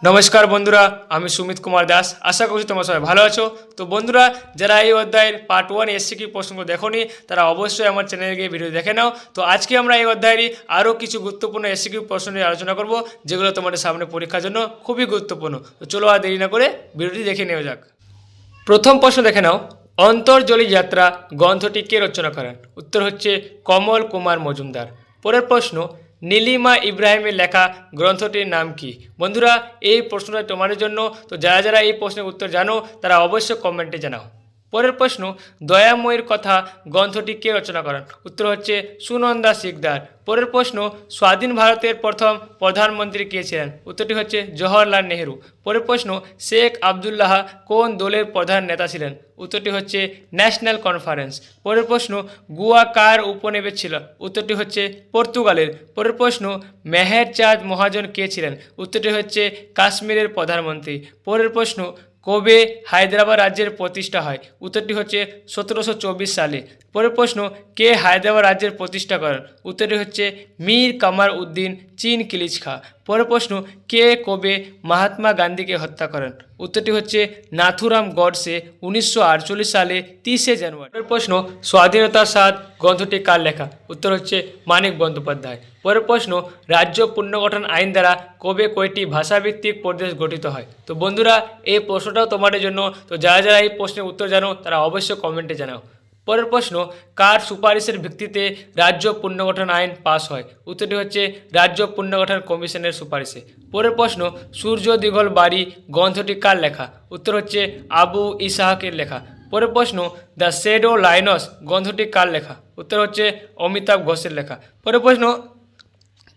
নমস্কার বন্ধুরা, আমি সুমিত কুমার দাস। আশা করছি তোমরা সবাই ভালো আছো। তো বন্ধুরা, যারা এই অধ্যায়ের পার্ট 1 এসসিকিউ প্রশ্নগুলো দেখোনি তারা অবশ্যই আমার চ্যানেলে গিয়ে ভিডিও দেখে নাও। তো আজকে আমরা এই অধ্যায়েরই আরও কিছু গুরুত্বপূর্ণ এসসিকিউ প্রশ্ন নিয়ে আলোচনা করব, যেগুলো তোমাদের সামনে পরীক্ষার জন্য খুবই গুরুত্বপূর্ণ। তো চলো আর দেরি না করে ভিডিওটি দেখে নেওয়া যাক। প্রথম প্রশ্ন দেখে নাও, অন্তর্জলী যাত্রা গ্রন্থটি কে রচনা করেন? উত্তর হচ্ছে কমল কুমার মজুমদার। পরের প্রশ্ন, নীলিমা ইব্রাহিমের লেখা গ্রন্থটির নাম কি? বন্ধুরা, এই প্রশ্নটা তোমাদের জন্য। তো যারা যারা এই প্রশ্নের উত্তর জানো তারা অবশ্যই কমেন্টে জানাও। পরের প্রশ্ন, দয়াময়ীর কথা গ্রন্থটি কে রচনা করেন? উত্তর হচ্ছে সুনন্দা শিকদার। পরের প্রশ্ন, স্বাধীন ভারতের প্রথম প্রধানমন্ত্রী কে ছিলেন? উত্তরটি হচ্ছে জওহরলাল নেহেরু। পরের প্রশ্ন, শেখ আবদুল্লাহ কোন দলের প্রধান নেতা ছিলেন? উত্তরটি হচ্ছে ন্যাশনাল কনফারেন্স। পরের প্রশ্ন, গোয়া কার উপনিবেশ ছিল? উত্তরটি হচ্ছে পর্তুগালের। পরের প্রশ্ন, মেহের চাঁদ মহাজন কে ছিলেন? উত্তরটি হচ্ছে কাশ্মীরের প্রধানমন্ত্রী। পরের প্রশ্ন, কবে হায়দ্রাবাদ রাজ্যের প্রতিষ্ঠা হয়? উত্তরটি হচ্ছে 1724 সালে। পরের প্রশ্ন, কে হায়দ্রাবাদ রাজ্যের প্রতিষ্ঠা করেন? উত্তরটি হচ্ছে মীর কামার উদ্দিন চিন কিলিচ খা। পরের প্রশ্ন, কে কবে মহাত্মা গান্ধীকে হত্যা করেন? উত্তরটি হচ্ছে নাথুরাম গডসে 1948 সালে 30শে জানুয়ারি। পরের প্রশ্ন, স্বাধীনতার স্বাদ গ্রন্থটি কার লেখা? উত্তর হচ্ছে মানিক বন্দ্যোপাধ্যায়। পরের প্রশ্ন, রাজ্য পুনর্গঠন আইন দ্বারা কবে কয়টি ভাষাভিত্তিক প্রদেশ গঠিত হয়? তো বন্ধুরা, এই প্রশ্নটাও তোমাদের জন্য। তো যারা যারা এই প্রশ্নের উত্তর জানো তারা অবশ্যই কমেন্টে জানাও। পরের প্রশ্ন, কার সুপারিশের ভিত্তিতে রাজ্য পুনর্গঠন আইন পাস হয়? উত্তরটি হচ্ছে রাজ্য পুনর্গঠন কমিশনের সুপারিশে। পরের প্রশ্ন, সূর্য দিগল বাড়ি গ্রন্থটি কার লেখা? উত্তর হচ্ছে আবু ইসাহাকের লেখা। পরের প্রশ্ন, দ্য শ্যাডো লাইনস গ্রন্থটি কার লেখা? উত্তর হচ্ছে অমিতাভ ঘোষের লেখা। পরের প্রশ্ন,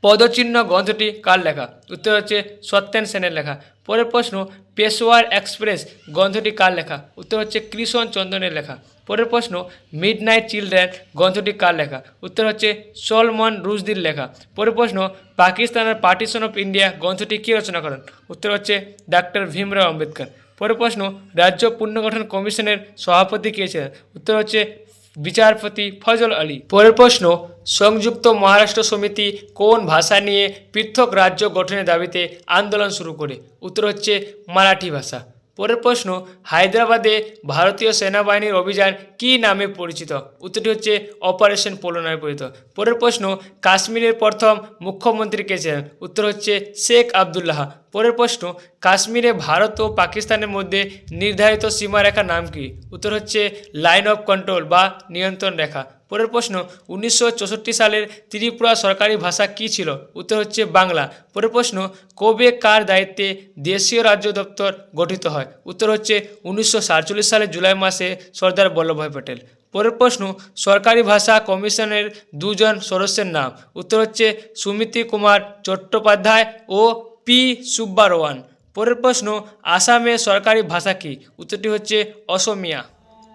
পদচিহ্ন গ্রন্থটি কার লেখা? উত্তর হচ্ছে সত্যেন সেনের লেখা। পরের প্রশ্ন, পেশোয়ার এক্সপ্রেস গ্রন্থটি কার লেখা? উত্তর হচ্ছে কৃষ্ণ চন্দ্রনের লেখা। পরের প্রশ্ন, মিডনাইট চিলড্রেন গ্রন্থটি কার লেখা? উত্তর হচ্ছে সলমন রুশদির লেখা। পরের প্রশ্ন, পাকিস্তানের পার্টিশন অফ ইন্ডিয়া গ্রন্থটি কে রচনা করেন? উত্তর হচ্ছে ডাক্তার ভীমরাও আম্বেদকর। পরের প্রশ্ন, রাজ্য পুনর্গঠন কমিশনের সভাপতি কে ছিলেন? উত্তর হচ্ছে বিচারপতি ফজল আলী। পরের প্রশ্ন, সংযুক্ত মহারাষ্ট্র সমিতি কোন ভাষা নিয়ে পৃথক রাজ্য গঠনের দাবিতে আন্দোলন শুরু করে? উত্তর হচ্ছে মারাঠি ভাষা। পরের প্রশ্ন, হায়দ্রাবাদে ভারতীয় সেনাবাহিনীর অভিযান কী নামে পরিচিত? উত্তরটি হচ্ছে অপারেশন পোলো নামে পরিচিত। পরের প্রশ্ন, কাশ্মীরের প্রথম মুখ্যমন্ত্রী কে ছিলেন? উত্তর হচ্ছে শেখ আবদুল্লাহ। পরের প্রশ্ন, কাশ্মীরে ভারত ও পাকিস্তানের মধ্যে নির্ধারিত সীমারেখার নাম কি? উত্তর হচ্ছে লাইন অফ কন্ট্রোল বা নিয়ন্ত্রণ রেখা। পরের প্রশ্ন, 1964 সালের ত্রিপুরা সরকারি ভাষা কী ছিল? উত্তর হচ্ছে বাংলা। পরের প্রশ্ন, কবে কার দায়িত্বে দেশীয় রাজ্য দপ্তর গঠিত হয়? উত্তর হচ্ছে 1947 সালের জুলাই মাসে সর্দার বল্লভভাই পটেল। পরের প্রশ্ন, সরকারি ভাষা কমিশনের দুজন সদস্যের নাম? উত্তর হচ্ছে সুমিতি কুমার চট্টোপাধ্যায় ও পি সুব্বারোয়ান। পরের প্রশ্ন, আসামে সরকারি ভাষা কী? উত্তরটি হচ্ছে অসমিয়া।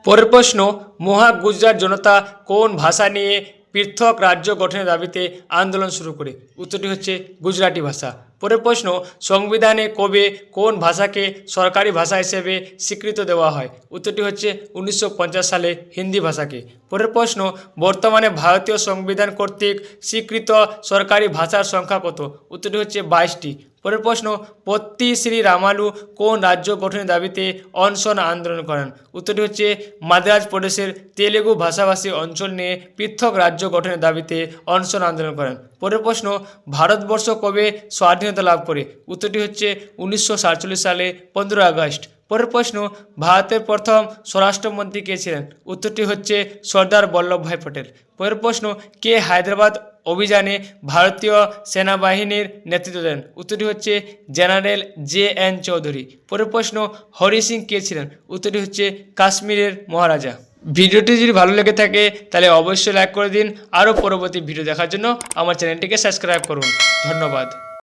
পরের প্রশ্ন, মহা গুজরাট জনতা কোন ভাষা নিয়ে পৃথক রাজ্য গঠনের দাবিতে আন্দোলন শুরু করে? উত্তরটি হচ্ছে গুজরাটি ভাষা। পরের প্রশ্ন, সংবিধানে কবে কোন ভাষাকে সরকারি ভাষা হিসেবে স্বীকৃত দেওয়া হয়? উত্তরটি হচ্ছে 1950 সালে হিন্দি ভাষাকে। পরের প্রশ্ন, বর্তমানে ভারতীয় সংবিধান কর্তৃক স্বীকৃত সরকারি ভাষার সংখ্যা কত? উত্তরটি হচ্ছে 22টি। পরের প্রশ্ন, পত্তি শ্রী রামালু কোন রাজ্য গঠনের দাবিতে অনশন আন্দোলন করেন? উত্তরটি হচ্ছে মাদ্রাজ প্রদেশের তেলেগু ভাষাভাষী অঞ্চল নিয়ে পৃথক রাজ্য গঠনের দাবিতে অনশন আন্দোলন করেন। পরের প্রশ্ন, ভারতবর্ষ কবে স্বাধীনতা লাভ করে? উত্তরটি হচ্ছে 1947 সালে 15 আগস্ট। পরের প্রশ্ন, ভারতের প্রথম স্বরাষ্ট্রমন্ত্রী কে ছিলেন? উত্তরটি হচ্ছে সর্দার বল্লভভাই পটেল। পরের প্রশ্ন, কে হায়দ্রাবাদ অভিযানে ভারতীয় সেনাবাহিনীর নেতৃত্ব দেন? উত্তরটি হচ্ছে জেনারেল JN চৌধুরী। পরের প্রশ্ন, হরি সিং কে ছিলেন? উত্তরটি হচ্ছে কাশ্মীরের মহারাজা। ভিডিওটি যদি ভালো লেগে থাকে তাহলে অবশ্যই লাইক করে দিন। আরও পরবর্তী ভিডিও দেখার জন্য আমার চ্যানেলটিকে সাবস্ক্রাইব করুন। ধন্যবাদ।